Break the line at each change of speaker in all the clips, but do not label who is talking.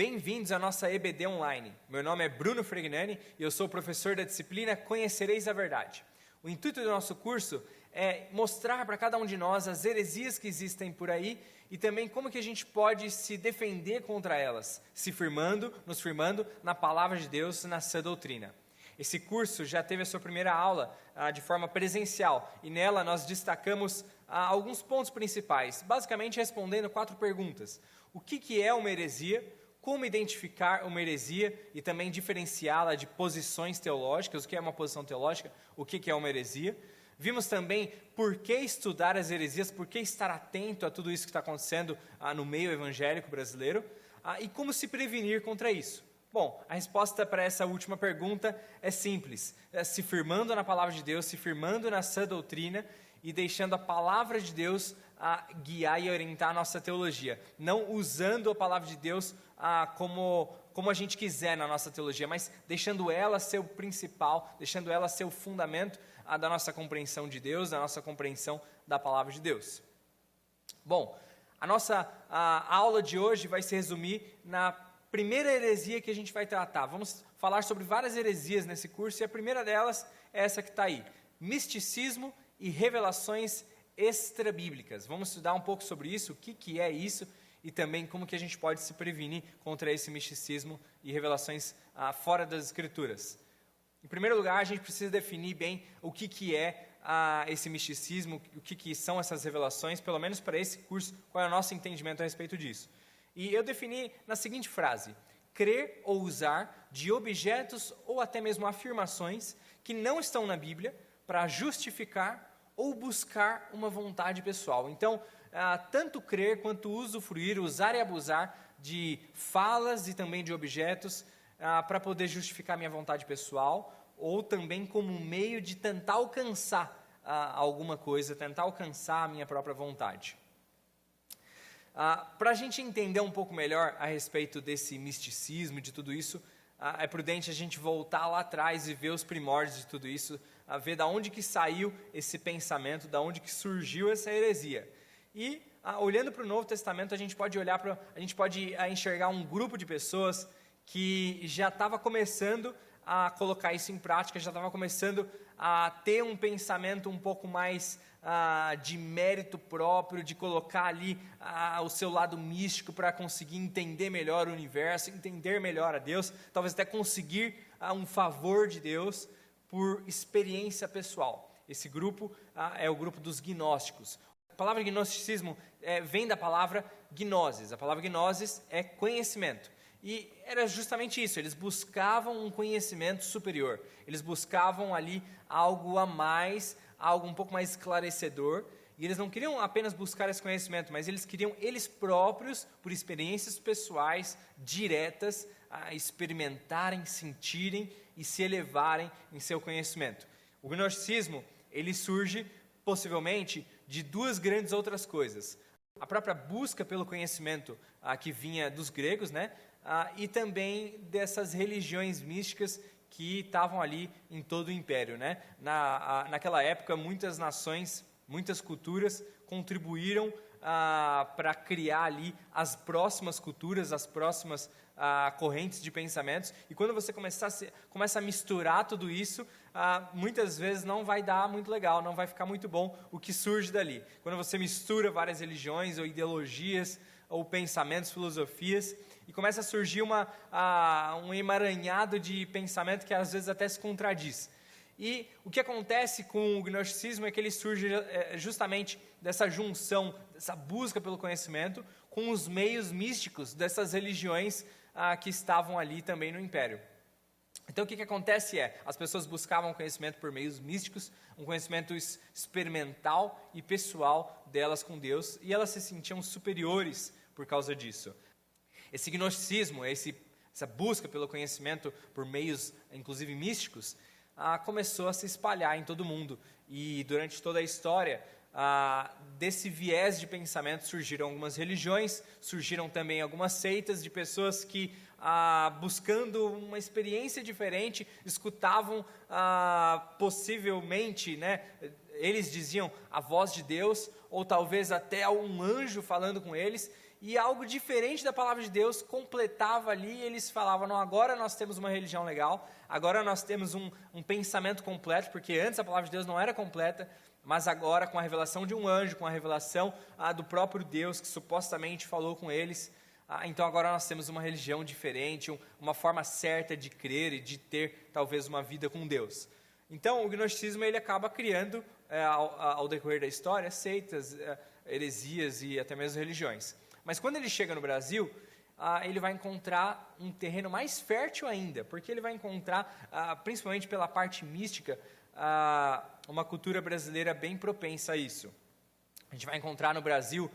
Bem-vindos à nossa EBD Online. Meu nome é Bruno Fregnani e eu sou professor da disciplina Conhecereis a Verdade. O intuito do nosso curso é mostrar para cada um de nós as heresias que existem por aí e também como que a gente pode se defender contra elas, nos firmando na palavra de Deus, na sã doutrina. Esse curso já teve a sua primeira aula de forma presencial e nela nós destacamos alguns pontos principais, basicamente respondendo 4 perguntas. O que é uma heresia? Como identificar uma heresia e também diferenciá-la de posições teológicas, o que é uma posição teológica, o que é uma heresia. Vimos também por que estudar as heresias, por que estar atento a tudo isso que está acontecendo no meio evangélico brasileiro e como se prevenir contra isso. Bom, a resposta para essa última pergunta é simples, se firmando na palavra de Deus, se firmando na sã doutrina e deixando a palavra de Deus guiar e orientar a nossa teologia, não usando a palavra de Deus como a gente quiser na nossa teologia, mas deixando ela ser o principal, deixando ela ser o fundamento da nossa compreensão de Deus, da nossa compreensão da palavra de Deus. Bom, a nossa aula de hoje vai se resumir na primeira heresia que a gente vai tratar. Vamos falar sobre várias heresias nesse curso e a primeira delas é essa que está aí, misticismo e revelações extrabíblicas. Vamos estudar um pouco sobre isso, o que é isso e também como que a gente pode se prevenir contra esse misticismo e revelações fora das Escrituras. Em primeiro lugar, a gente precisa definir bem o que é esse misticismo, o que são essas revelações, pelo menos para esse curso, qual é o nosso entendimento a respeito disso. E eu defini na seguinte frase: crer ou usar de objetos ou até mesmo afirmações que não estão na Bíblia para justificar ou buscar uma vontade pessoal. Então, tanto crer quanto usufruir, usar e abusar de falas e também de objetos para poder justificar minha vontade pessoal ou também como um meio de tentar alcançar alguma coisa, tentar alcançar a minha própria vontade. Para a gente entender um pouco melhor a respeito desse misticismo, de tudo isso, é prudente a gente voltar lá atrás e ver os primórdios de tudo isso, ver de onde que saiu esse pensamento, de onde que surgiu essa heresia. E, olhando para o Novo Testamento, a gente pode enxergar um grupo de pessoas que já estava começando a colocar isso em prática, já estava começando a ter um pensamento um pouco mais de mérito próprio, de colocar ali o seu lado místico para conseguir entender melhor o universo, entender melhor a Deus, talvez até conseguir um favor de Deus por experiência pessoal. Esse grupo é o grupo dos gnósticos. A palavra gnosticismo vem da palavra gnosis. A palavra gnosis é conhecimento. E era justamente isso, eles buscavam um conhecimento superior, eles buscavam ali algo a mais, algo um pouco mais esclarecedor, e eles não queriam apenas buscar esse conhecimento, mas eles queriam eles próprios, por experiências pessoais, diretas, experimentarem, sentirem e se elevarem em seu conhecimento. O gnosticismo, ele surge possivelmente de 2 grandes outras coisas. A própria busca pelo conhecimento que vinha dos gregos, né? E também dessas religiões místicas que estavam ali em todo o império, né? Naquela época, muitas nações, muitas culturas contribuíram para criar ali as próximas culturas, as próximas correntes de pensamentos. E quando você começa a misturar tudo isso, muitas vezes não vai dar muito legal, não vai ficar muito bom o que surge dali. Quando você mistura várias religiões ou ideologias ou pensamentos, filosofias, e começa a surgir um emaranhado de pensamento que às vezes até se contradiz. E o que acontece com o gnosticismo é que ele surge justamente dessa junção, dessa busca pelo conhecimento, com os meios místicos dessas religiões que estavam ali também no Império. Então o que acontece as pessoas buscavam conhecimento por meios místicos, um conhecimento experimental e pessoal delas com Deus, e elas se sentiam superiores por causa disso. Esse gnosticismo, essa busca pelo conhecimento por meios, inclusive místicos, começou a se espalhar em todo o mundo. E durante toda a história, desse viés de pensamento surgiram algumas religiões, surgiram também algumas seitas de pessoas que, buscando uma experiência diferente, escutavam possivelmente, né, eles diziam a voz de Deus, ou talvez até um anjo falando com eles, e algo diferente da palavra de Deus completava ali, e eles falavam, não, agora nós temos uma religião legal, agora nós temos um pensamento completo, porque antes a palavra de Deus não era completa, mas agora com a revelação de um anjo, com a revelação do próprio Deus, que supostamente falou com eles, então agora nós temos uma religião diferente, uma forma certa de crer e de ter talvez uma vida com Deus. Então o gnosticismo ele acaba criando, ao decorrer da história, seitas, heresias e até mesmo religiões. Mas quando ele chega no Brasil, ele vai encontrar um terreno mais fértil ainda, porque ele vai encontrar, principalmente pela parte mística, uma cultura brasileira bem propensa a isso. A gente vai encontrar no Brasil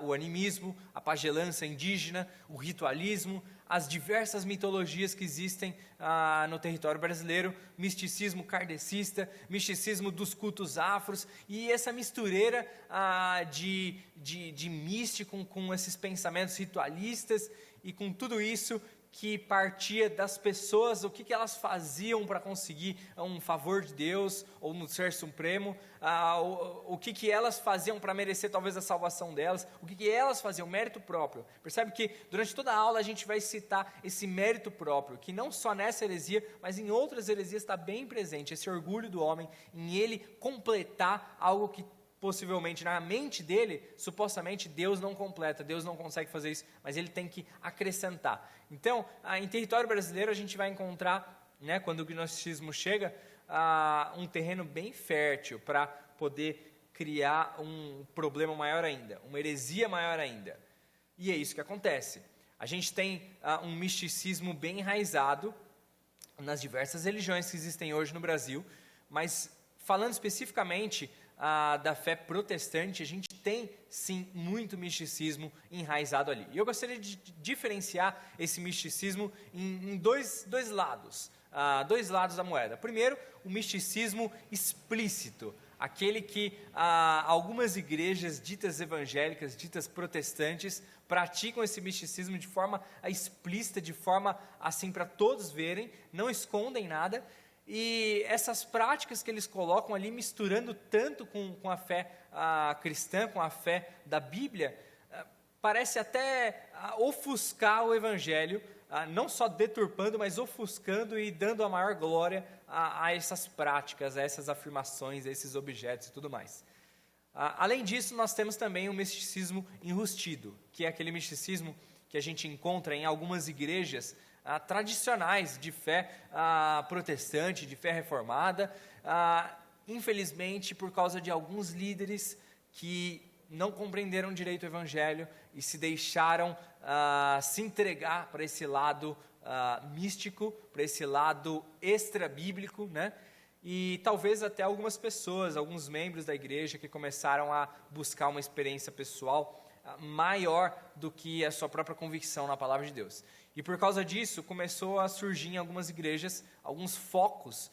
o animismo, a pagelança indígena, o ritualismo, as diversas mitologias que existem no território brasileiro, misticismo kardecista, misticismo dos cultos afros, e essa mistureira de místico com esses pensamentos ritualistas, e com tudo isso que partia das pessoas, o que elas faziam para conseguir um favor de Deus, ou no Ser Supremo, o que elas faziam para merecer talvez a salvação delas, o que elas faziam, mérito próprio. Percebe que durante toda a aula a gente vai citar esse mérito próprio, que não só nessa heresia, mas em outras heresias está bem presente, esse orgulho do homem, em ele completar algo que possivelmente na mente dele, supostamente Deus não completa, Deus não consegue fazer isso, mas ele tem que acrescentar. Então, em território brasileiro a gente vai encontrar, né, quando o gnosticismo chega, um terreno bem fértil para poder criar um problema maior ainda, uma heresia maior ainda. E é isso que acontece. A gente tem um misticismo bem enraizado nas diversas religiões que existem hoje no Brasil, mas falando especificamente da fé protestante, a gente tem sim muito misticismo enraizado ali. E eu gostaria de diferenciar esse misticismo em dois lados da moeda. Primeiro, o misticismo explícito, aquele que algumas igrejas ditas evangélicas, ditas protestantes, praticam esse misticismo de forma explícita, de forma assim para todos verem, não escondem nada. E essas práticas que eles colocam ali, misturando tanto com a fé cristã, com a fé da Bíblia, parece até ofuscar o Evangelho, não só deturpando, mas ofuscando e dando a maior glória a essas práticas, a essas afirmações, a esses objetos e tudo mais. Além disso, nós temos também o misticismo enrustido, que é aquele misticismo que a gente encontra em algumas igrejas tradicionais de fé protestante, de fé reformada, infelizmente por causa de alguns líderes que não compreenderam direito o Evangelho e se deixaram se entregar para esse lado místico, para esse lado extra-bíblico, né? E talvez até algumas pessoas, alguns membros da igreja que começaram a buscar uma experiência pessoal maior do que a sua própria convicção na palavra de Deus. E por causa disso, começou a surgir em algumas igrejas, alguns focos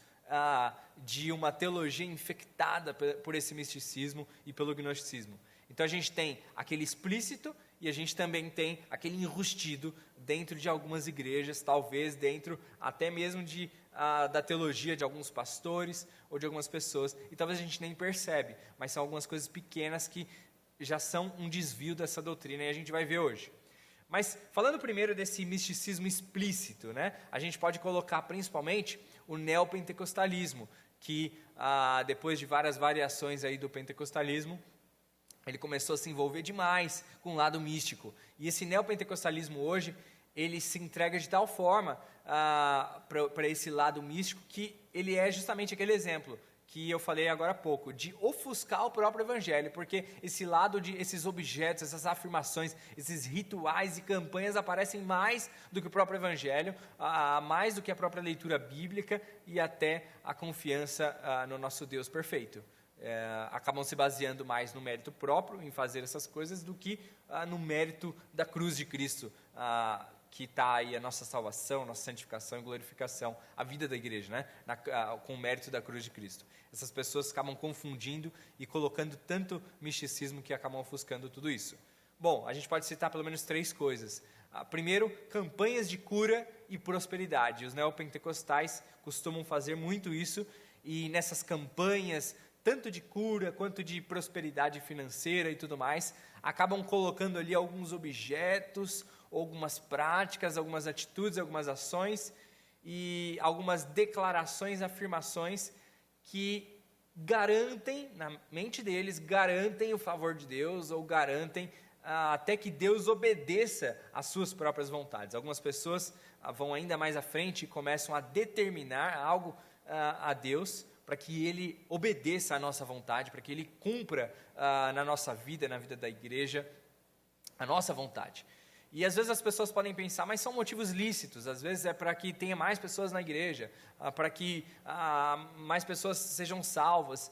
de uma teologia infectada por esse misticismo e pelo gnosticismo. Então a gente tem aquele explícito e a gente também tem aquele enrustido dentro de algumas igrejas, talvez dentro até mesmo da teologia de alguns pastores ou de algumas pessoas. E talvez a gente nem percebe, mas são algumas coisas pequenas que já são um desvio dessa doutrina e a gente vai ver hoje. Mas falando primeiro desse misticismo explícito, né, a gente pode colocar principalmente o neopentecostalismo, que depois de várias variações aí do pentecostalismo, ele começou a se envolver demais com o lado místico. E esse neopentecostalismo hoje, ele se entrega de tal forma para esse lado místico que ele é justamente aquele exemplo que eu falei agora há pouco, de ofuscar o próprio Evangelho, porque esse lado esses objetos, essas afirmações, esses rituais e campanhas aparecem mais do que o próprio Evangelho, mais do que a própria leitura bíblica e até a confiança no nosso Deus perfeito. Acabam se baseando mais no mérito próprio, em fazer essas coisas, do que no mérito da cruz de Cristo, que está aí a nossa salvação, nossa santificação e glorificação, a vida da igreja, né? Com o mérito da cruz de Cristo. Essas pessoas acabam confundindo e colocando tanto misticismo que acabam ofuscando tudo isso. Bom, a gente pode citar pelo menos 3 coisas. Primeiro, campanhas de cura e prosperidade. Os neopentecostais costumam fazer muito isso, e nessas campanhas, tanto de cura quanto de prosperidade financeira e tudo mais, acabam colocando ali alguns objetos, algumas práticas, algumas atitudes, algumas ações e algumas declarações, afirmações que garantem, na mente deles, garantem o favor de Deus ou garantem até que Deus obedeça às suas próprias vontades. Algumas pessoas vão ainda mais à frente e começam a determinar algo a Deus para que Ele obedeça à nossa vontade, para que Ele cumpra na nossa vida, na vida da igreja, a nossa vontade. E às vezes as pessoas podem pensar, mas são motivos lícitos, às vezes é para que tenha mais pessoas na igreja, para que mais pessoas sejam salvas,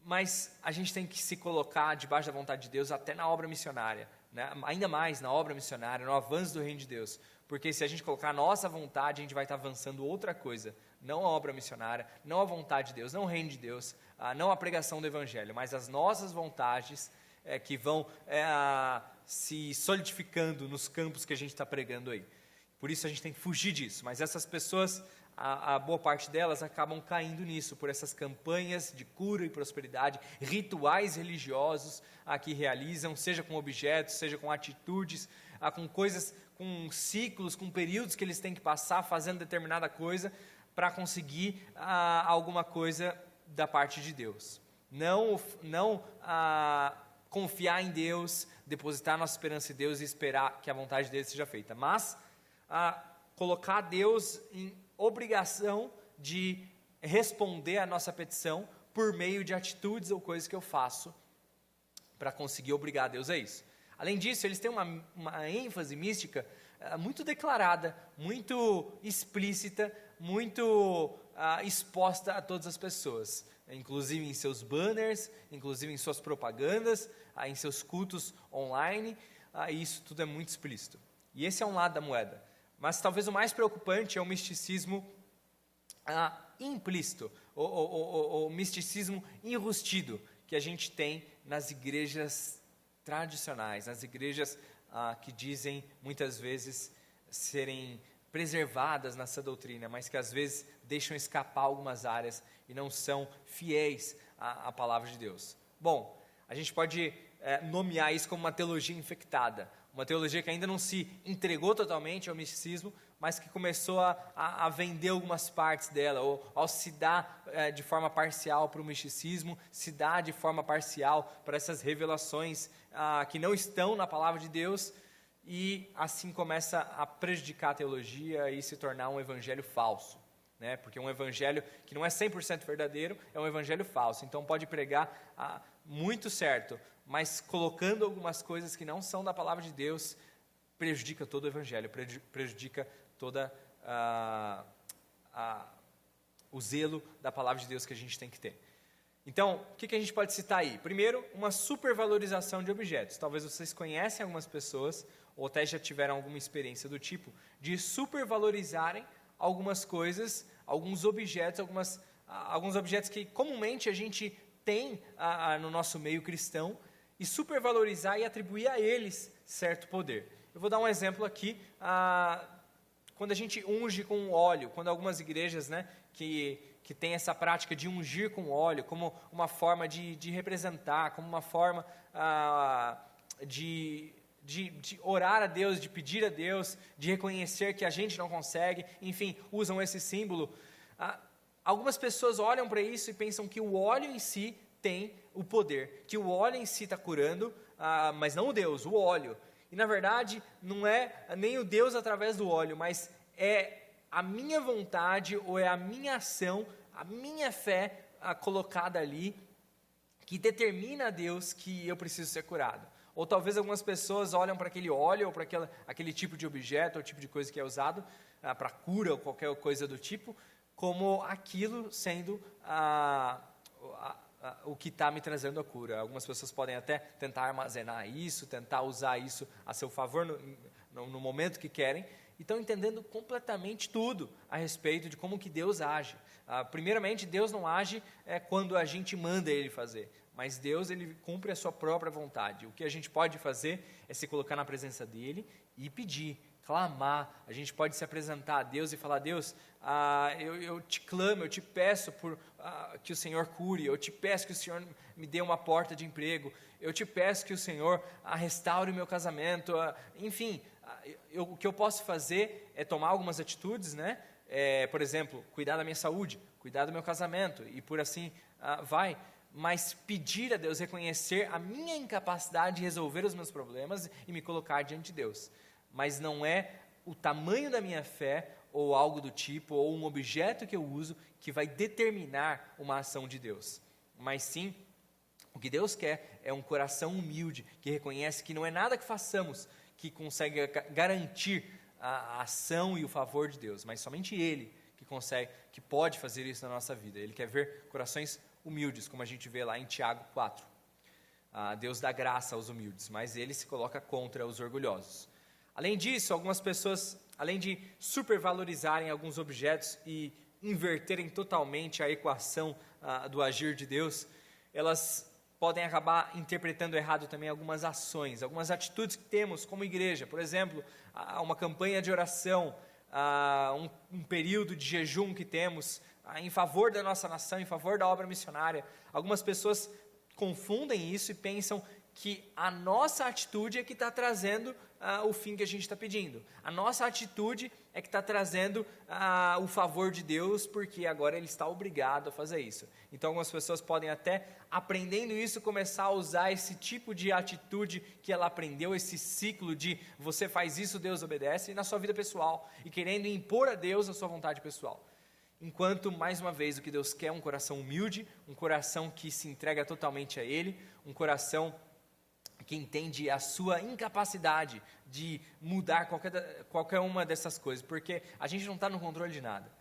mas a gente tem que se colocar debaixo da vontade de Deus até na obra missionária, né? Ainda mais na obra missionária, no avanço do reino de Deus, porque se a gente colocar a nossa vontade, a gente vai estar avançando outra coisa, não a obra missionária, não a vontade de Deus, não o reino de Deus, não a pregação do evangelho, mas as nossas vontades que vão se solidificando nos campos que a gente está pregando aí. Por isso a gente tem que fugir disso, mas essas pessoas, a boa parte delas acabam caindo nisso, por essas campanhas de cura e prosperidade, rituais religiosos que realizam, seja com objetos, seja com atitudes, com coisas, com ciclos, com períodos que eles têm que passar fazendo determinada coisa para conseguir alguma coisa da parte de Deus. Não confiar em Deus, depositar nossa esperança em Deus e esperar que a vontade dele seja feita, mas colocar Deus em obrigação de responder à nossa petição por meio de atitudes ou coisas que eu faço para conseguir obrigar Deus a isso. Além disso, eles têm uma ênfase mística muito declarada, muito explícita, muito exposta a todas as pessoas, inclusive em seus banners, inclusive em suas propagandas, em seus cultos online, isso tudo é muito explícito. E esse é um lado da moeda. Mas talvez o mais preocupante é o misticismo implícito, o misticismo enrustido que a gente tem nas igrejas tradicionais, nas igrejas que dizem muitas vezes serem preservadas nessa doutrina, mas que às vezes deixam escapar algumas áreas e não são fiéis à palavra de Deus. Bom, a gente pode nomear isso como uma teologia infectada, uma teologia que ainda não se entregou totalmente ao misticismo, mas que começou a vender algumas partes dela, ou ao se dar de forma parcial para o misticismo, se dar de forma parcial para essas revelações que não estão na palavra de Deus, e assim começa a prejudicar a teologia e se tornar um evangelho falso, né? Porque um evangelho que não é 100% verdadeiro é um evangelho falso, então pode pregar muito certo, mas colocando algumas coisas que não são da palavra de Deus, prejudica todo o evangelho, prejudica toda o zelo da palavra de Deus que a gente tem que ter. Então, o que a gente pode citar aí? Primeiro, uma supervalorização de objetos. Talvez vocês conhecem algumas pessoas, ou até já tiveram alguma experiência do tipo, de supervalorizarem algumas coisas, alguns objetos, alguns objetos que comumente a gente tem no nosso meio cristão, e supervalorizar e atribuir a eles certo poder. Eu vou dar um exemplo aqui, quando a gente unge com óleo, quando algumas igrejas, né, que tem essa prática de ungir com óleo, como uma forma de representar, como uma forma de orar a Deus, de pedir a Deus, de reconhecer que a gente não consegue, enfim, usam esse símbolo. Algumas pessoas olham para isso e pensam que o óleo em si tem o poder, que o óleo em si está curando, mas não o Deus, o óleo. E na verdade, não é nem o Deus através do óleo, mas é a minha vontade ou é a minha ação, a minha fé colocada ali, que determina a Deus que eu preciso ser curado. Ou talvez algumas pessoas olham para aquele óleo ou para aquele tipo de objeto ou tipo de coisa que é usado para cura ou qualquer coisa do tipo, como aquilo sendo o que está me trazendo a cura. Algumas pessoas podem até tentar armazenar isso, tentar usar isso a seu favor no momento que querem, e estão entendendo completamente tudo a respeito de como que Deus age. Primeiramente, Deus não age quando a gente manda Ele fazer, mas Deus, Ele cumpre a sua própria vontade. O que a gente pode fazer é se colocar na presença dEle e pedir, clamar, a gente pode se apresentar a Deus e falar: Deus, eu te clamo, eu te peço que o Senhor cure, eu te peço que o Senhor me dê uma porta de emprego, eu te peço que o Senhor restaure o meu casamento, enfim, o que eu posso fazer é tomar algumas atitudes, né? Por exemplo, cuidar da minha saúde, cuidar do meu casamento, e por assim vai. Mas pedir a Deus, reconhecer a minha incapacidade de resolver os meus problemas e me colocar diante de Deus. Mas não é o tamanho da minha fé, ou algo do tipo, ou um objeto que eu uso, que vai determinar uma ação de Deus. Mas sim, o que Deus quer é um coração humilde, que reconhece que não é nada que façamos que consegue garantir a ação e o favor de Deus, mas somente Ele que pode fazer isso na nossa vida. Ele quer ver corações humildes, como a gente vê lá em Tiago 4. Deus dá graça aos humildes, mas Ele se coloca contra os orgulhosos. Além disso, algumas pessoas, além de supervalorizarem alguns objetos e inverterem totalmente a equação do agir de Deus, elas podem acabar interpretando errado também algumas ações, algumas atitudes que temos como igreja. Por exemplo, uma campanha de oração, um período de jejum que temos em favor da nossa nação, em favor da obra missionária. Algumas pessoas confundem isso e pensam que a nossa atitude é que está trazendo o fim que a gente está pedindo. A nossa atitude é que está trazendo o favor de Deus, porque agora Ele está obrigado a fazer isso. Então algumas pessoas podem até, aprendendo isso, começar a usar esse tipo de atitude que ela aprendeu, esse ciclo de você faz isso, Deus obedece, na sua vida pessoal, e querendo impor a Deus a sua vontade pessoal. Enquanto, mais uma vez, o que Deus quer é um coração humilde, um coração que se entrega totalmente a Ele, um coração que entende a sua incapacidade de mudar qualquer uma dessas coisas, porque a gente não está no controle de nada,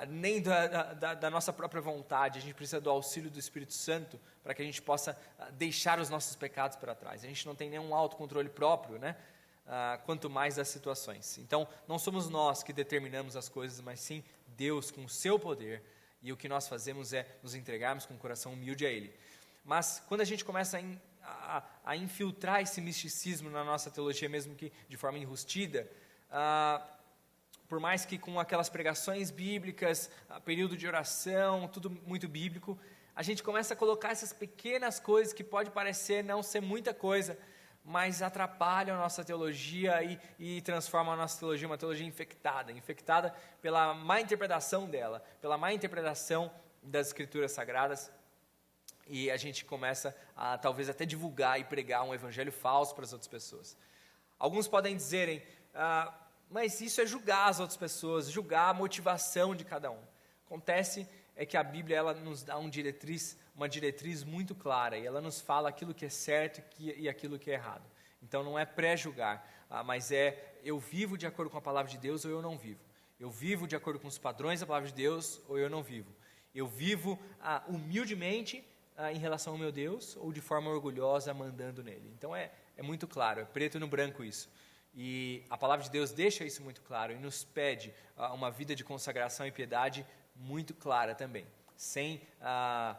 nem da nossa própria vontade. A gente precisa do auxílio do Espírito Santo para que a gente possa deixar os nossos pecados para trás. A gente não tem nenhum autocontrole próprio, né? Quanto mais das situações. Então, não somos nós que determinamos as coisas, mas sim Deus com o seu poder, e o que nós fazemos é nos entregarmos com o coração humilde a Ele. Mas quando a gente começa a infiltrar esse misticismo na nossa teologia, mesmo que de forma enrustida, por mais que com aquelas pregações bíblicas, período de oração, tudo muito bíblico, a gente começa a colocar essas pequenas coisas que pode parecer não ser muita coisa, mas atrapalham a nossa teologia e transformam a nossa teologia em uma teologia infectada pela má interpretação dela, pela má interpretação das Escrituras Sagradas. E a gente começa a talvez até divulgar e pregar um evangelho falso para as outras pessoas. Alguns podem dizerem, mas isso é julgar as outras pessoas, julgar a motivação de cada um. Acontece é que a Bíblia ela nos dá uma diretriz muito clara, e ela nos fala aquilo que é certo e aquilo que é errado. Então não é pré-julgar, mas eu vivo de acordo com a palavra de Deus ou eu não vivo. Eu vivo de acordo com os padrões da palavra de Deus ou eu não vivo. Eu vivo humildemente em relação ao meu Deus, ou de forma orgulhosa mandando nele. Então é muito claro, é preto no branco isso. E a palavra de Deus deixa isso muito claro e nos pede uma vida de consagração e piedade muito clara também, sem estar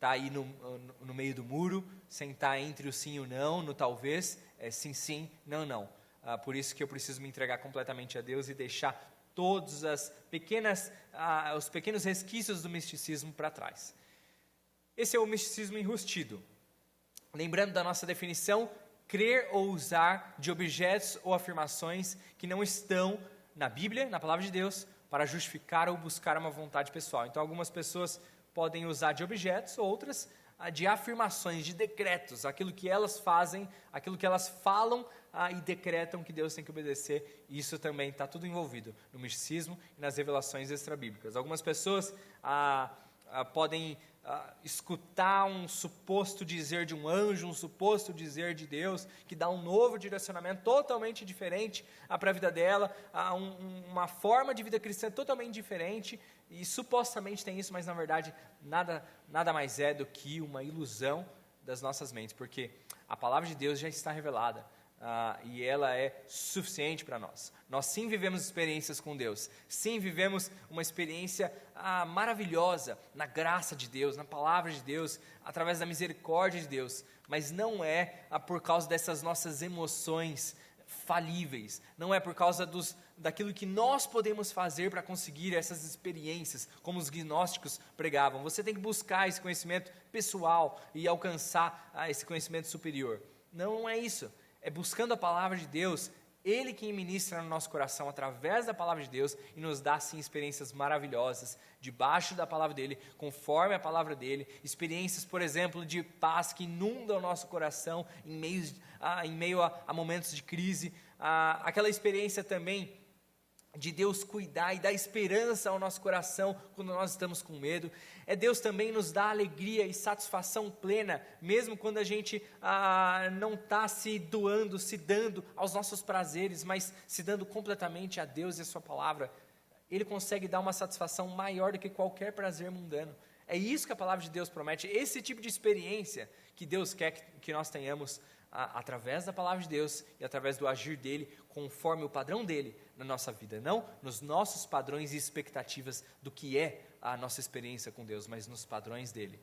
aí no meio do muro, sem estar entre o sim e o não, no talvez, sim, não. Por isso que eu preciso me entregar completamente a Deus e deixar todos os pequenos resquícios do misticismo para trás. Esse é o misticismo enrustido. Lembrando da nossa definição, crer ou usar de objetos ou afirmações que não estão na Bíblia, na palavra de Deus, para justificar ou buscar uma vontade pessoal. Então, algumas pessoas podem usar de objetos, outras de afirmações, de decretos, aquilo que elas fazem, aquilo que elas falam e decretam que Deus tem que obedecer. E isso também está tudo envolvido no misticismo e nas revelações extrabíblicas. Algumas pessoas podem escutar um suposto dizer de um anjo, um suposto dizer de Deus, que dá um novo direcionamento totalmente diferente para a vida dela, uma forma de vida cristã totalmente diferente, e supostamente tem isso, mas na verdade nada mais é do que uma ilusão das nossas mentes, porque a palavra de Deus já está revelada, e ela é suficiente para nós. Nós sim vivemos experiências com Deus, sim vivemos uma experiência maravilhosa na graça de Deus, na palavra de Deus, através da misericórdia de Deus, mas não é por causa dessas nossas emoções falíveis, não é por causa daquilo que nós podemos fazer para conseguir essas experiências, como os gnósticos pregavam. Você tem que buscar esse conhecimento pessoal e alcançar esse conhecimento superior. Não é isso, é buscando a palavra de Deus, Ele quem ministra no nosso coração através da palavra de Deus e nos dá sim experiências maravilhosas, debaixo da palavra dEle, conforme a palavra dEle, experiências, por exemplo, de paz que inundam o nosso coração em meio a momentos de crise, aquela experiência também de Deus cuidar e dar esperança ao nosso coração quando nós estamos com medo. É Deus também nos dá alegria e satisfação plena, mesmo quando a gente não está se dando aos nossos prazeres, mas se dando completamente a Deus e a sua palavra. Ele consegue dar uma satisfação maior do que qualquer prazer mundano. É isso que a palavra de Deus promete, esse tipo de experiência que Deus quer que nós tenhamos através da palavra de Deus e através do agir dEle, conforme o padrão dEle na nossa vida, não nos nossos padrões e expectativas do que é a nossa experiência com Deus, mas nos padrões dEle.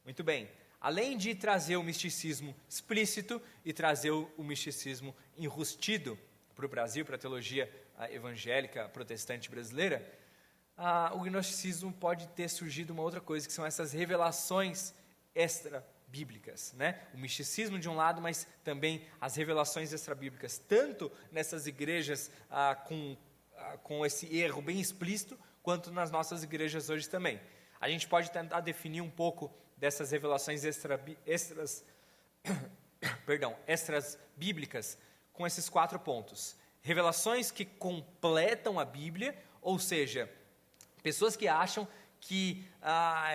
Muito bem, além de trazer o misticismo explícito e trazer o misticismo enrustido para o Brasil, para a teologia evangélica protestante brasileira, o gnosticismo pode ter surgido uma outra coisa, que são essas revelações extra-bíblicas, né? O misticismo de um lado, mas também as revelações extra-bíblicas, tanto nessas igrejas com esse erro bem explícito, quanto nas nossas igrejas hoje também. A gente pode tentar definir um pouco dessas revelações extra-bíblicas com esses 4 pontos. Revelações que completam a Bíblia, ou seja, pessoas que acham que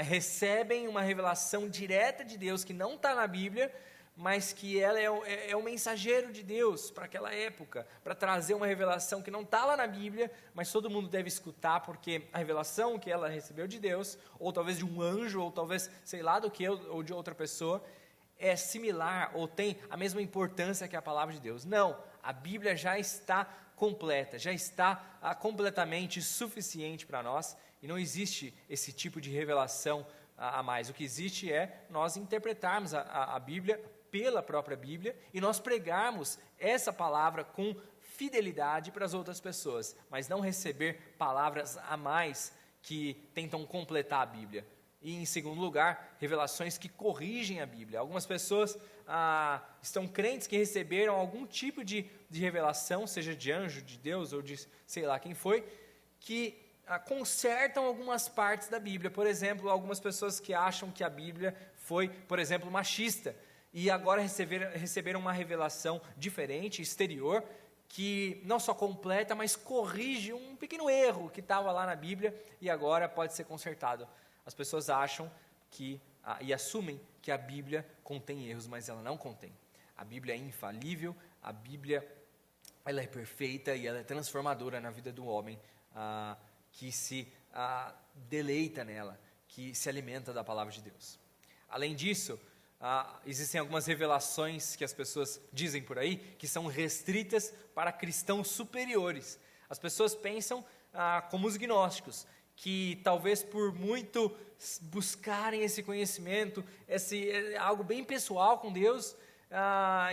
recebem uma revelação direta de Deus, que não está na Bíblia, mas que ela é o mensageiro de Deus para aquela época, para trazer uma revelação que não está lá na Bíblia, mas todo mundo deve escutar, porque a revelação que ela recebeu de Deus, ou talvez de um anjo, ou talvez, sei lá do que, ou de outra pessoa, é similar, ou tem a mesma importância que a palavra de Deus. Não, a Bíblia já está completa, já está completamente suficiente para nós, e não existe esse tipo de revelação a mais. O que existe é nós interpretarmos a Bíblia pela própria Bíblia e nós pregarmos essa palavra com fidelidade para as outras pessoas, mas não receber palavras a mais que tentam completar a Bíblia. E em segundo lugar, revelações que corrigem a Bíblia. Algumas pessoas estão crentes que receberam algum tipo de revelação, seja de anjo, de Deus ou de sei lá quem foi, que consertam algumas partes da Bíblia. Por exemplo, algumas pessoas que acham que a Bíblia foi, por exemplo, machista, e agora receberam uma revelação diferente, exterior, que não só completa, mas corrige um pequeno erro que estava lá na Bíblia e agora pode ser consertado. As pessoas acham e assumem que a Bíblia contém erros, mas ela não contém. A Bíblia é infalível, a Bíblia ela é perfeita e ela é transformadora na vida do homem, que se deleita nela, que se alimenta da palavra de Deus. Além disso, existem algumas revelações que as pessoas dizem por aí, que são restritas para cristãos superiores. As pessoas pensam como os gnósticos, que talvez por muito buscarem esse conhecimento, algo bem pessoal com Deus,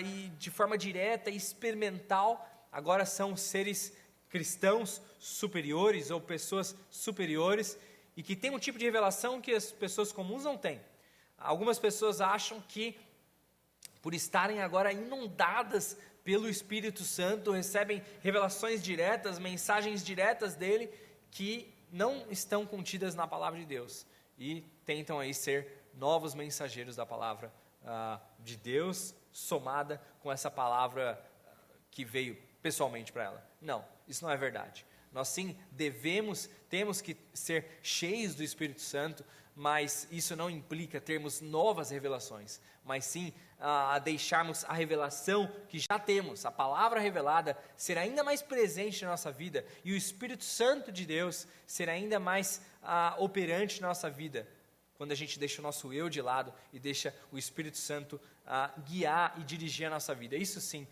e de forma direta e experimental, agora são seres cristãos superiores ou pessoas superiores, e que têm um tipo de revelação que as pessoas comuns não têm. Algumas pessoas acham que, por estarem agora inundadas pelo Espírito Santo, recebem revelações diretas, mensagens diretas dele, que não estão contidas na palavra de Deus, e tentam aí ser novos mensageiros da palavra de Deus, somada com essa palavra que veio pessoalmente para ela. Não, isso não é verdade. Nós sim temos que ser cheios do Espírito Santo, mas isso não implica termos novas revelações, mas sim deixarmos a revelação que já temos, a palavra revelada, ser ainda mais presente na nossa vida, e o Espírito Santo de Deus ser ainda mais operante na nossa vida, quando a gente deixa o nosso eu de lado e deixa o Espírito Santo guiar e dirigir a nossa vida. Isso sim,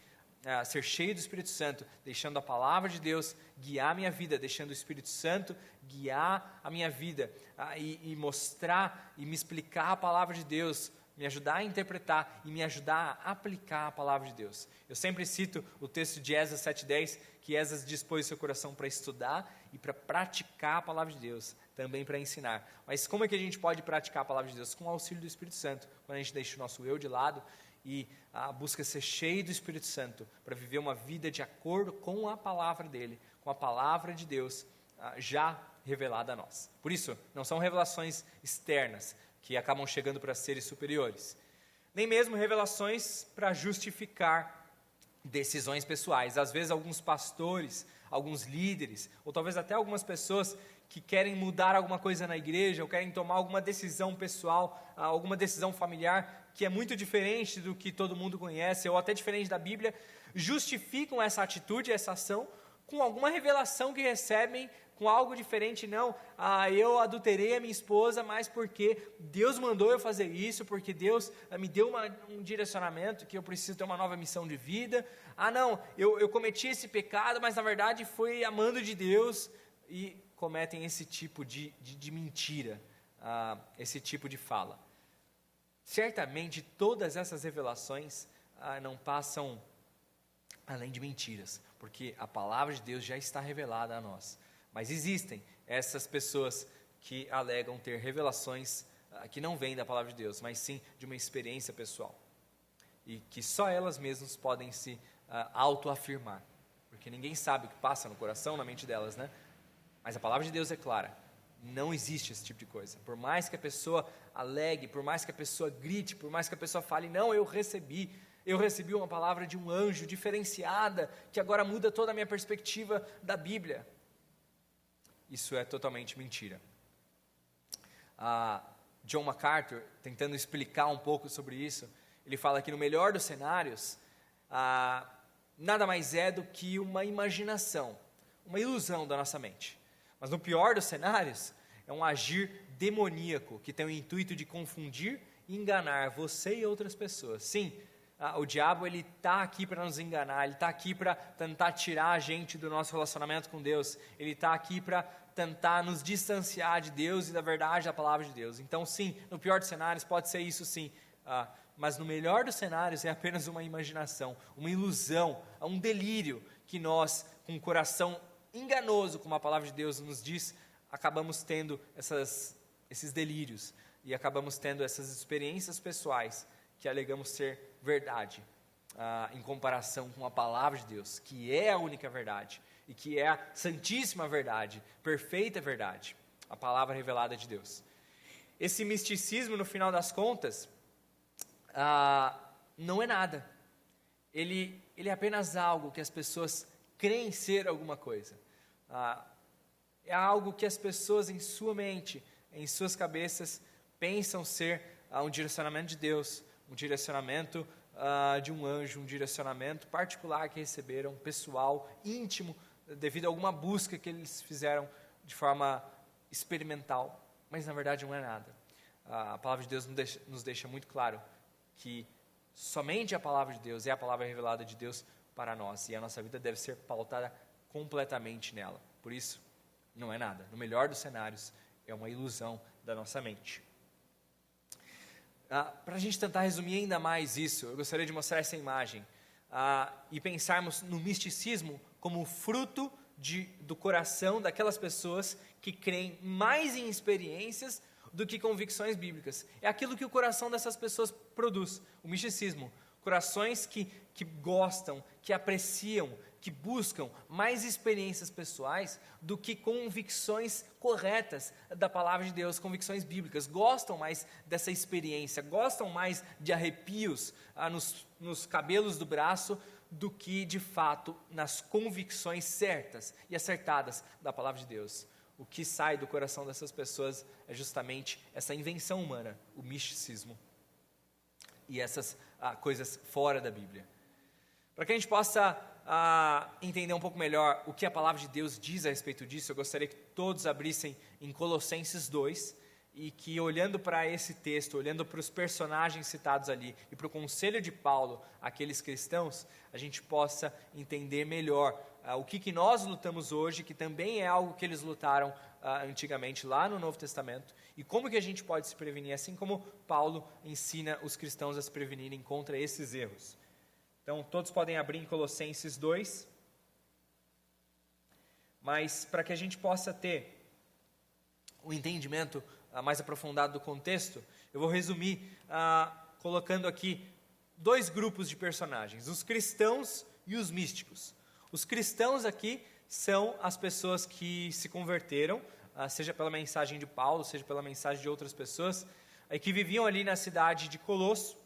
ser cheio do Espírito Santo, deixando a palavra de Deus guiar a minha vida, deixando o Espírito Santo guiar a minha vida, e mostrar e me explicar a palavra de Deus me ajudar a interpretar e me ajudar a aplicar a palavra de Deus. Eu sempre cito o texto de Esdras 7:10, que Esdras dispôs seu coração para estudar e para praticar a palavra de Deus, também para ensinar. Mas como é que a gente pode praticar a palavra de Deus? Com o auxílio do Espírito Santo, quando a gente deixa o nosso eu de lado e busca ser cheio do Espírito Santo, para viver uma vida de acordo com a palavra dele, com a palavra de Deus já revelada a nós. Por isso, não são revelações externas que acabam chegando para seres superiores, nem mesmo revelações para justificar decisões pessoais. Às vezes alguns pastores, alguns líderes, ou talvez até algumas pessoas que querem mudar alguma coisa na igreja, ou querem tomar alguma decisão pessoal, alguma decisão familiar, que é muito diferente do que todo mundo conhece, ou até diferente da Bíblia, justificam essa atitude, essa ação, com alguma revelação que recebem, com algo diferente. Não, eu adulterei a minha esposa, mas porque Deus mandou eu fazer isso, porque Deus me deu um direcionamento, que eu preciso ter uma nova missão de vida. Não, eu cometi esse pecado, mas na verdade foi amando de Deus, e cometem esse tipo de mentira, esse tipo de fala. Certamente todas essas revelações não passam além de mentiras, porque a palavra de Deus já está revelada a nós. Mas existem essas pessoas que alegam ter revelações que não vêm da palavra de Deus, mas sim de uma experiência pessoal, e que só elas mesmas podem se autoafirmar, porque ninguém sabe o que passa no coração, na mente delas, né? Mas a palavra de Deus é clara, não existe esse tipo de coisa. Por mais que a pessoa alegue, por mais que a pessoa grite, por mais que a pessoa fale, não, eu recebi uma palavra de um anjo diferenciada, que agora muda toda a minha perspectiva da Bíblia. Isso é totalmente mentira. John MacArthur, tentando explicar um pouco sobre isso, ele fala que no melhor dos cenários, nada mais é do que uma imaginação, uma ilusão da nossa mente. Mas no pior dos cenários, é um agir demoníaco, que tem o intuito de confundir e enganar você e outras pessoas. Sim, o diabo está aqui para nos enganar, ele está aqui para tentar tirar a gente do nosso relacionamento com Deus, ele está aqui para tentar nos distanciar de Deus e da verdade da palavra de Deus. Então sim, no pior dos cenários pode ser isso sim, mas no melhor dos cenários é apenas uma imaginação, uma ilusão, um delírio que nós, com o coração enganoso, como a palavra de Deus nos diz, acabamos tendo esses delírios e acabamos tendo essas experiências pessoais que alegamos ser verdade, em comparação com a palavra de Deus, que é a única verdade e que é a santíssima verdade, perfeita verdade, a palavra revelada de Deus. Esse misticismo, no final das contas, não é nada. Ele é apenas algo que as pessoas creem ser alguma coisa. É algo que as pessoas em sua mente, em suas cabeças, pensam ser um direcionamento de Deus, um direcionamento de um anjo, um direcionamento particular que receberam, pessoal, íntimo, devido a alguma busca que eles fizeram de forma experimental, mas na verdade não é nada. A palavra de Deus nos deixa muito claro que somente a palavra de Deus é a palavra revelada de Deus para nós, e a nossa vida deve ser pautada completamente nela. Por isso, não é nada. No melhor dos cenários, é uma ilusão da nossa mente. Para a gente tentar resumir ainda mais isso, eu gostaria de mostrar essa imagem e pensarmos no misticismo como fruto do coração daquelas pessoas que creem mais em experiências do que convicções bíblicas. É aquilo que o coração dessas pessoas produz, o misticismo. Corações que gostam, que apreciam, que buscam mais experiências pessoais do que convicções corretas da palavra de Deus, convicções bíblicas. Gostam mais dessa experiência, gostam mais de arrepios nos cabelos do braço do que, de fato, nas convicções certas e acertadas da palavra de Deus. O que sai do coração dessas pessoas é justamente essa invenção humana, o misticismo, e essas coisas fora da Bíblia. Para que a gente possa entender um pouco melhor o que a palavra de Deus diz a respeito disso, eu gostaria que todos abrissem em Colossenses 2, e que olhando para esse texto, olhando para os personagens citados ali e para o conselho de Paulo, aqueles cristãos, a gente possa entender melhor o que nós lutamos hoje, que também é algo que eles lutaram antigamente lá no Novo Testamento, e como que a gente pode se prevenir, assim como Paulo ensina os cristãos a se prevenirem contra esses erros. Então, todos podem abrir em Colossenses 2, mas para que a gente possa ter um entendimento mais aprofundado do contexto, eu vou resumir colocando aqui dois grupos de personagens, os cristãos e os místicos. Os cristãos aqui são as pessoas que se converteram, seja pela mensagem de Paulo, seja pela mensagem de outras pessoas, que viviam ali na cidade de Colosso,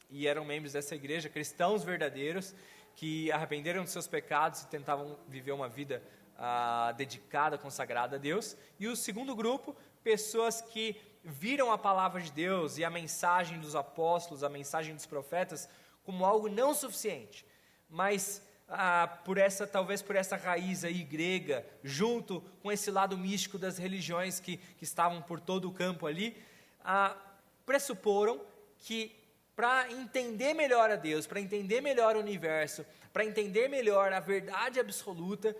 e eram membros dessa igreja, cristãos verdadeiros, que arrependeram dos seus pecados e tentavam viver uma vida dedicada, consagrada a Deus. E o segundo grupo, pessoas que viram a palavra de Deus e a mensagem dos apóstolos, a mensagem dos profetas, como algo não suficiente, mas talvez por essa raiz aí grega, junto com esse lado místico das religiões que estavam por todo o campo ali, pressuporam que para entender melhor a Deus, para entender melhor o universo, para entender melhor a verdade absoluta,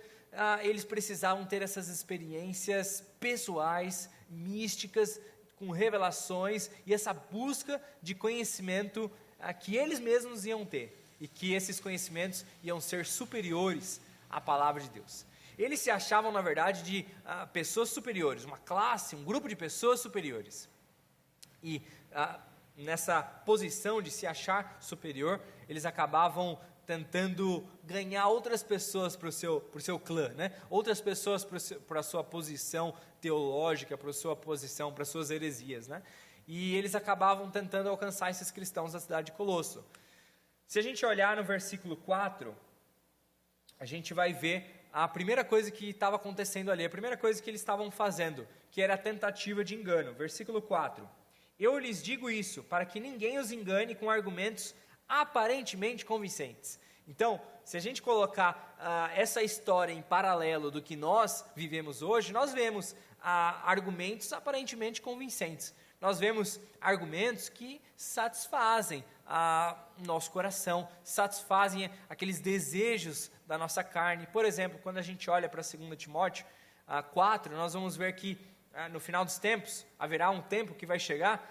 eles precisavam ter essas experiências pessoais, místicas, com revelações e essa busca de conhecimento que eles mesmos iam ter e que esses conhecimentos iam ser superiores à palavra de Deus. Eles se achavam, na verdade, de pessoas superiores, uma classe, um grupo de pessoas superiores. E nessa posição de se achar superior, eles acabavam tentando ganhar outras pessoas para o seu clã, né? Outras pessoas para a sua posição teológica, para a sua posição, para as suas heresias, né? E eles acabavam tentando alcançar esses cristãos da cidade de Colosso. Se a gente olhar no versículo 4, a gente vai ver a primeira coisa que estava acontecendo ali, a primeira coisa que eles estavam fazendo, que era a tentativa de engano. Versículo 4. Eu lhes digo isso, para que ninguém os engane com argumentos aparentemente convincentes. Então, se a gente colocar essa história em paralelo do que nós vivemos hoje, nós vemos argumentos aparentemente convincentes. Nós vemos argumentos que satisfazem nosso coração, satisfazem aqueles desejos da nossa carne. Por exemplo, quando a gente olha para 2 Timóteo 4, nós vamos ver que no final dos tempos, haverá um tempo que vai chegar,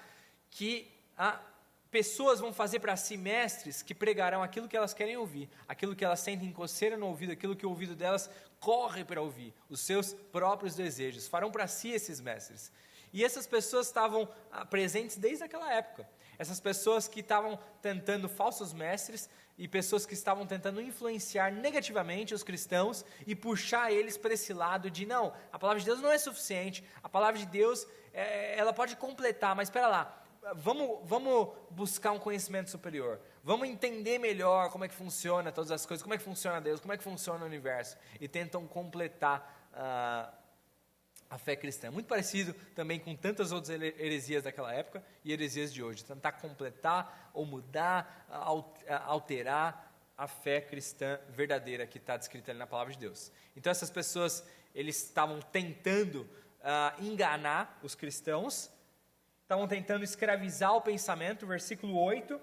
que pessoas vão fazer para si mestres que pregarão aquilo que elas querem ouvir, aquilo que elas sentem coceira no ouvido, aquilo que o ouvido delas corre para ouvir, os seus próprios desejos, farão para si esses mestres. E essas pessoas estavam presentes desde aquela época. Essas pessoas que estavam tentando falsos mestres e pessoas que estavam tentando influenciar negativamente os cristãos e puxar eles para esse lado de não, a palavra de Deus não é suficiente, a palavra de Deus ela pode completar, mas espera lá, vamos buscar um conhecimento superior, vamos entender melhor como é que funciona todas as coisas, como é que funciona Deus, como é que funciona o universo, e tentam completar a fé cristã. Muito parecido também com tantas outras heresias daquela época e heresias de hoje. Tentar completar ou mudar, alterar a fé cristã verdadeira que está descrita ali na palavra de Deus. Então essas pessoas, eles estavam tentando enganar os cristãos, estavam tentando escravizar o pensamento. Versículo 8,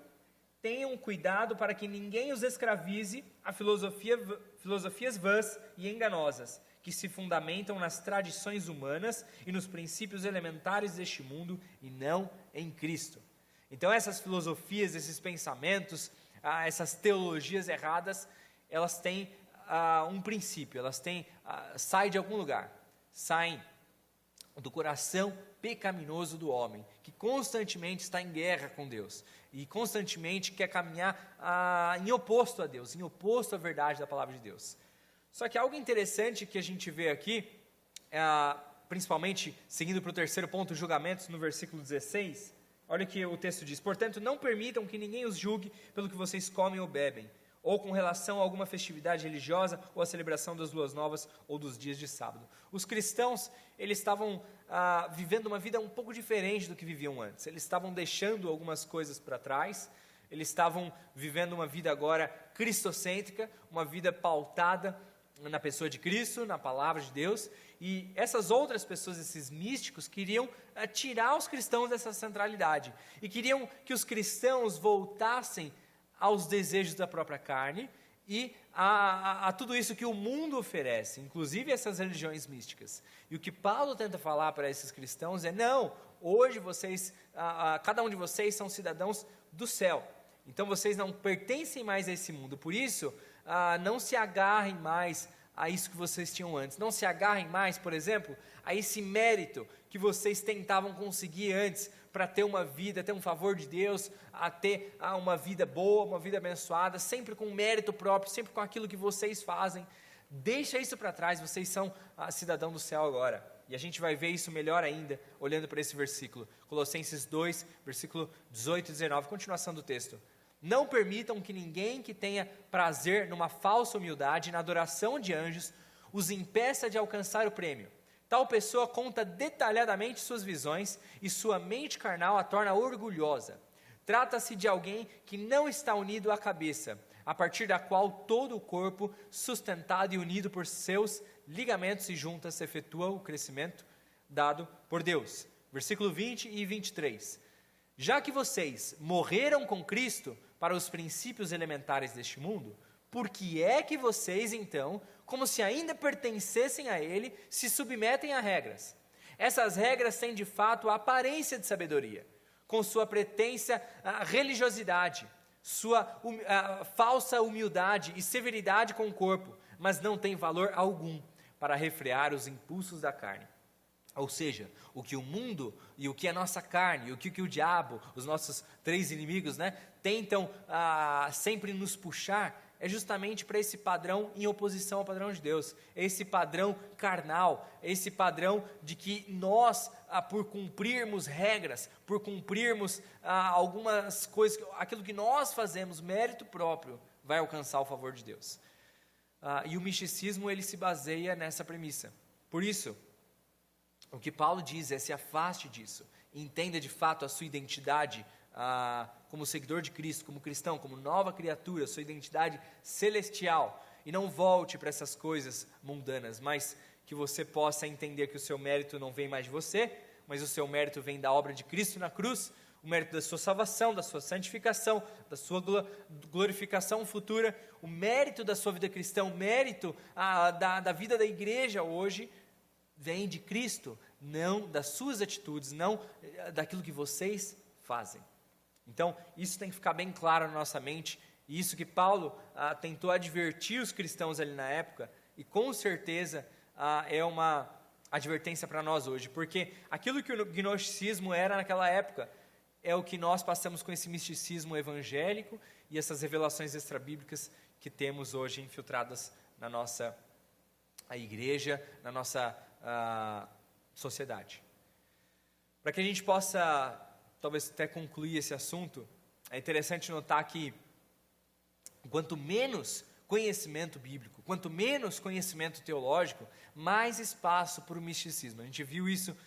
tenham cuidado para que ninguém os escravize a filosofias vãs e enganosas, que se fundamentam nas tradições humanas e nos princípios elementares deste mundo e não em Cristo. Então essas filosofias, esses pensamentos, essas teologias erradas, elas têm um princípio, elas saem de algum lugar, saem do coração pecaminoso do homem, que constantemente está em guerra com Deus e constantemente quer caminhar em oposto a Deus, em oposto à verdade da palavra de Deus. Só que algo interessante que a gente vê aqui, principalmente seguindo para o terceiro ponto, julgamentos, no versículo 16, olha o que o texto diz: portanto, não permitam que ninguém os julgue pelo que vocês comem ou bebem, ou com relação a alguma festividade religiosa, ou a celebração das luas novas, ou dos dias de sábado. Os cristãos, eles estavam vivendo uma vida um pouco diferente do que viviam antes. Eles estavam deixando algumas coisas para trás, eles estavam vivendo uma vida agora cristocêntrica, uma vida pautada na pessoa de Cristo, na palavra de Deus, e essas outras pessoas, esses místicos, queriam tirar os cristãos dessa centralidade, e queriam que os cristãos voltassem aos desejos da própria carne, e a tudo isso que o mundo oferece, inclusive essas religiões místicas. E o que Paulo tenta falar para esses cristãos é, não, hoje vocês, cada um de vocês são cidadãos do céu, então vocês não pertencem mais a esse mundo, por isso, não se agarrem mais a isso que vocês tinham antes, não se agarrem mais, por exemplo, a esse mérito que vocês tentavam conseguir antes, para ter uma vida, ter um favor de Deus, a ter uma vida boa, uma vida abençoada, sempre com mérito próprio, sempre com aquilo que vocês fazem. Deixa isso para trás, vocês são cidadão do céu agora. E a gente vai ver isso melhor ainda, olhando para esse versículo. Colossenses 2, versículo 18 e 19, continuação do texto. Não permitam que ninguém que tenha prazer numa falsa humildade e na adoração de anjos os impeça de alcançar o prêmio. Tal pessoa conta detalhadamente suas visões e sua mente carnal a torna orgulhosa. Trata-se de alguém que não está unido à cabeça, a partir da qual todo o corpo, sustentado e unido por seus ligamentos e juntas, efetua o crescimento dado por Deus. Versículo 20 e 23. Já que vocês morreram com Cristo para os princípios elementares deste mundo, por que é que vocês, então, como se ainda pertencessem a Ele, se submetem a regras? Essas regras têm, de fato, a aparência de sabedoria, com sua pretensa religiosidade, sua falsa humildade e severidade com o corpo, mas não tem valor algum para refrear os impulsos da carne. Ou seja, o que o mundo e o que a nossa carne, e o que o diabo, os nossos três inimigos, tentam sempre nos puxar, é justamente para esse padrão em oposição ao padrão de Deus, esse padrão carnal, esse padrão de que nós, por cumprirmos regras, por cumprirmos algumas coisas, aquilo que nós fazemos, mérito próprio, vai alcançar o favor de Deus. E o misticismo, ele se baseia nessa premissa. Por isso, o que Paulo diz é: se afaste disso, entenda de fato a sua identidade como seguidor de Cristo, como cristão, como nova criatura, sua identidade celestial, e não volte para essas coisas mundanas, mas que você possa entender que o seu mérito não vem mais de você, mas o seu mérito vem da obra de Cristo na cruz, o mérito da sua salvação, da sua santificação, da sua glorificação futura, o mérito da sua vida cristã, o mérito da vida da igreja hoje, vem de Cristo, não das suas atitudes, não daquilo que vocês fazem. Então, isso tem que ficar bem claro na nossa mente, e isso que Paulo tentou advertir os cristãos ali na época, e com certeza é uma advertência para nós hoje, porque aquilo que o gnosticismo era naquela época, é o que nós passamos com esse misticismo evangélico, e essas revelações extrabíblicas que temos hoje infiltradas na nossa igreja, na nossa sociedade. Para que a gente possa, talvez até concluir esse assunto, é interessante notar que quanto menos conhecimento bíblico, quanto menos conhecimento teológico, mais espaço para o misticismo. A gente viu isso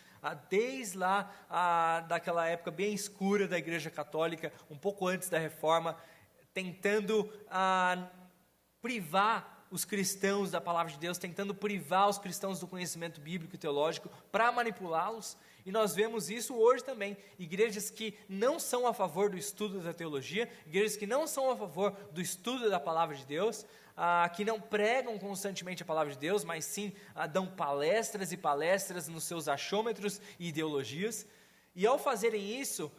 desde lá daquela época bem escura da Igreja Católica, um pouco antes da Reforma, tentando privar os cristãos da palavra de Deus, tentando privar os cristãos do conhecimento bíblico e teológico para manipulá-los, e nós vemos isso hoje também, igrejas que não são a favor do estudo da teologia, igrejas que não são a favor do estudo da palavra de Deus, que não pregam constantemente a palavra de Deus, mas sim dão palestras e palestras nos seus achômetros e ideologias, e ao fazerem isso,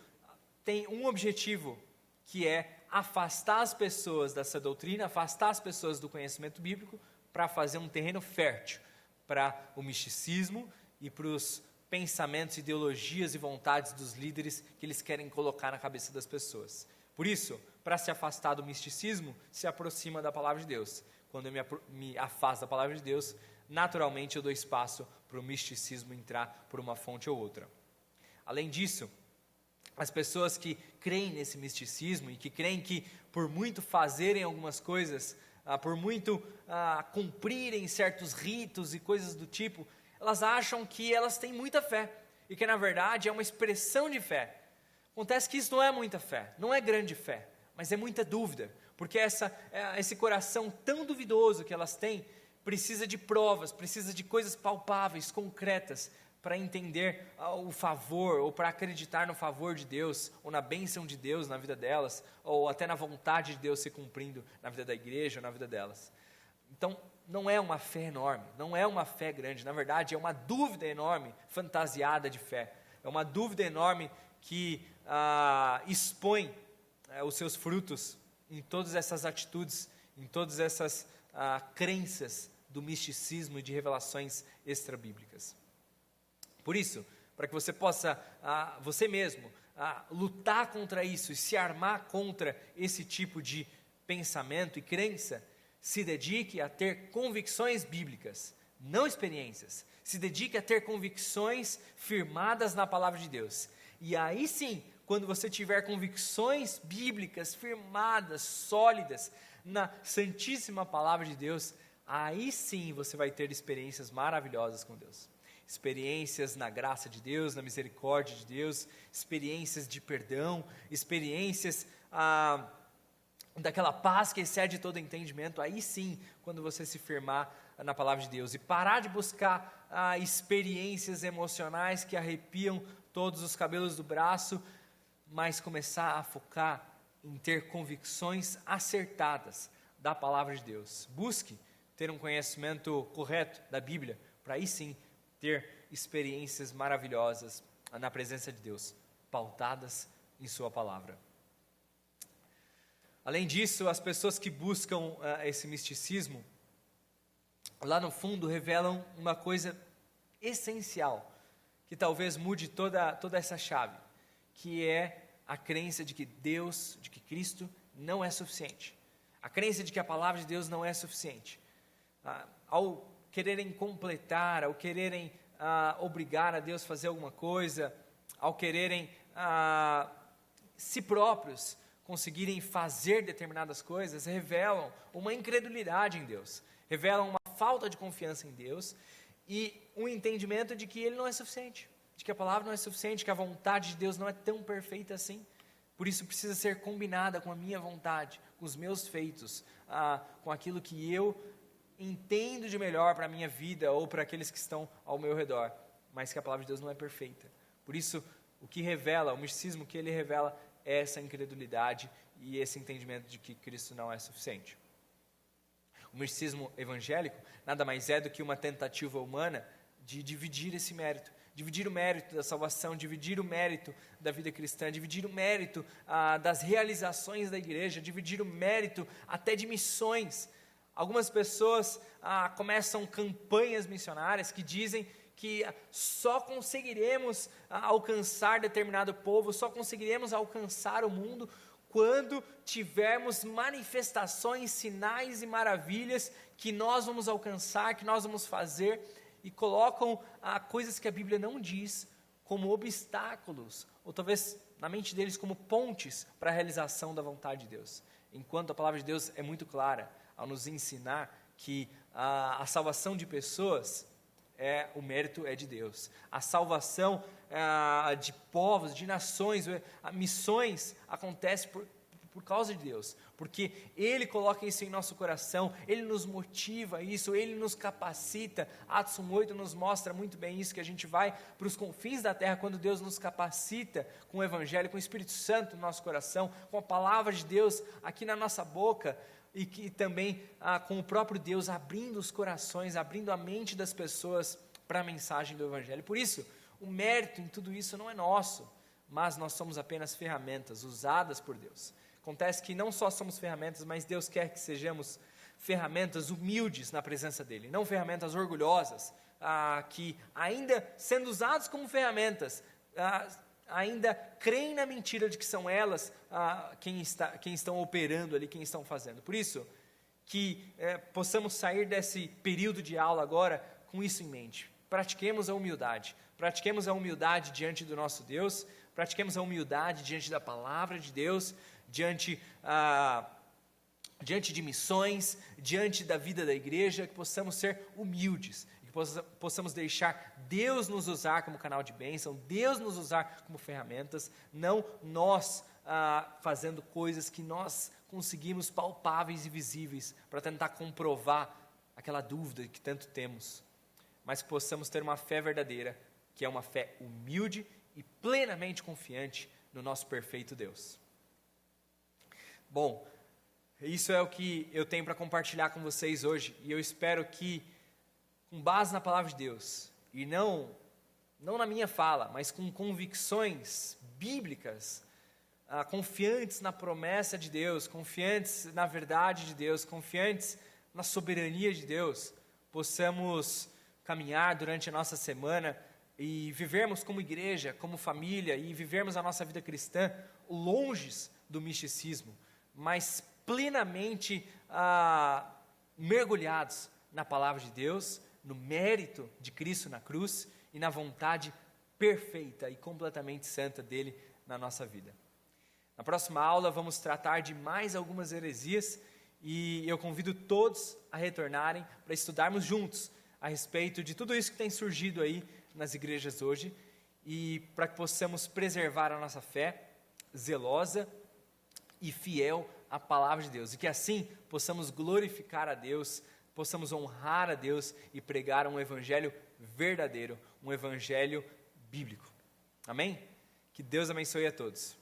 tem um objetivo, que é afastar as pessoas dessa doutrina, afastar as pessoas do conhecimento bíblico, para fazer um terreno fértil para o misticismo e para os pensamentos, ideologias e vontades dos líderes que eles querem colocar na cabeça das pessoas. Por isso, para se afastar do misticismo, se aproxima da palavra de Deus. Quando eu me afasto da palavra de Deus, naturalmente eu dou espaço para o misticismo entrar por uma fonte ou outra. Além disso, as pessoas que creem nesse misticismo e que creem que por muito fazerem algumas coisas, por muito cumprirem certos ritos e coisas do tipo, elas acham que elas têm muita fé e que na verdade é uma expressão de fé. Acontece que isso não é muita fé, não é grande fé, mas é muita dúvida, porque esse coração tão duvidoso que elas têm precisa de provas, precisa de coisas palpáveis, concretas, para entender o favor, ou para acreditar no favor de Deus, ou na bênção de Deus na vida delas, ou até na vontade de Deus se cumprindo na vida da igreja ou na vida delas. Então, não é uma fé enorme, não é uma fé grande, na verdade é uma dúvida enorme, fantasiada de fé. É uma dúvida enorme que expõe os seus frutos em todas essas atitudes, em todas essas crenças do misticismo e de revelações extrabíblicas. Por isso, para que você possa, você mesmo, lutar contra isso e se armar contra esse tipo de pensamento e crença, se dedique a ter convicções bíblicas, não experiências. Se dedique a ter convicções firmadas na palavra de Deus. E aí sim, quando você tiver convicções bíblicas firmadas, sólidas, na santíssima palavra de Deus, aí sim você vai ter experiências maravilhosas com Deus. Experiências na graça de Deus, na misericórdia de Deus, experiências de perdão, experiências daquela paz que excede todo entendimento. Aí sim, quando você se firmar na palavra de Deus e parar de buscar experiências emocionais que arrepiam todos os cabelos do braço, mas começar a focar em ter convicções acertadas da palavra de Deus. Busque ter um conhecimento correto da Bíblia, para aí sim ter experiências maravilhosas na presença de Deus, pautadas em sua palavra. Além disso, as pessoas que buscam esse misticismo, lá no fundo revelam uma coisa essencial, que talvez mude toda essa chave, que é a crença de que Deus, de que Cristo não é suficiente. A crença de que a palavra de Deus não é suficiente. Ao quererem completar, ao quererem obrigar a Deus a fazer alguma coisa, ao quererem si próprios conseguirem fazer determinadas coisas, revelam uma incredulidade em Deus, revelam uma falta de confiança em Deus e um entendimento de que Ele não é suficiente, de que a palavra não é suficiente, que a vontade de Deus não é tão perfeita assim. Por isso precisa ser combinada com a minha vontade, com os meus feitos, com aquilo que eu entendo de melhor para a minha vida ou para aqueles que estão ao meu redor, mas que a palavra de Deus não é perfeita. Por isso, o que revela, o misticismo que ele revela é essa incredulidade e esse entendimento de que Cristo não é suficiente. O misticismo evangélico nada mais é do que uma tentativa humana de dividir esse mérito, dividir o mérito da salvação, dividir o mérito da vida cristã, dividir o mérito das realizações da igreja, dividir o mérito até de missões. Algumas pessoas começam campanhas missionárias que dizem que só conseguiremos alcançar determinado povo, só conseguiremos alcançar o mundo quando tivermos manifestações, sinais e maravilhas que nós vamos alcançar, que nós vamos fazer, e colocam coisas que a Bíblia não diz como obstáculos, ou talvez na mente deles como pontes para a realização da vontade de Deus. Enquanto a palavra de Deus é muito clara ao nos ensinar que a salvação de pessoas, o mérito é de Deus. A salvação de povos, de nações, missões acontece por causa de Deus, porque Ele coloca isso em nosso coração, Ele nos motiva a isso, Ele nos capacita. Atos 1:8 nos mostra muito bem isso, que a gente vai para os confins da terra quando Deus nos capacita com o Evangelho, com o Espírito Santo no nosso coração, com a palavra de Deus aqui na nossa boca, e que também com o próprio Deus abrindo os corações, abrindo a mente das pessoas para a mensagem do Evangelho. Por isso, o mérito em tudo isso não é nosso, mas nós somos apenas ferramentas usadas por Deus. Acontece que não só somos ferramentas, mas Deus quer que sejamos ferramentas humildes na presença dEle, não ferramentas orgulhosas, que ainda sendo usados como ferramentas, ainda creem na mentira de que são elas quem estão operando ali, quem estão fazendo. Por isso, que possamos sair desse período de aula agora com isso em mente. Pratiquemos a humildade diante do nosso Deus, pratiquemos a humildade diante da palavra de Deus, diante de missões, diante da vida da igreja, que possamos ser humildes, que possamos deixar Deus nos usar como canal de bênção, Deus nos usar como ferramentas, não nós fazendo coisas que nós conseguimos palpáveis e visíveis para tentar comprovar aquela dúvida que tanto temos, mas que possamos ter uma fé verdadeira, que é uma fé humilde e plenamente confiante no nosso perfeito Deus. Bom, isso é o que eu tenho para compartilhar com vocês hoje, e eu espero que, com base na palavra de Deus, e não na minha fala, mas com convicções bíblicas, confiantes na promessa de Deus, confiantes na verdade de Deus, confiantes na soberania de Deus, possamos caminhar durante a nossa semana e vivermos como igreja, como família, e vivermos a nossa vida cristã longe do misticismo, mas plenamente mergulhados na palavra de Deus, no mérito de Cristo na cruz e na vontade perfeita e completamente santa dele na nossa vida. Na próxima aula vamos tratar de mais algumas heresias e eu convido todos a retornarem para estudarmos juntos a respeito de tudo isso que tem surgido aí nas igrejas hoje e para que possamos preservar a nossa fé zelosa e fiel à palavra de Deus e que assim possamos glorificar a Deus, possamos honrar a Deus e pregar um evangelho verdadeiro, um evangelho bíblico. Amém? Que Deus abençoe a todos.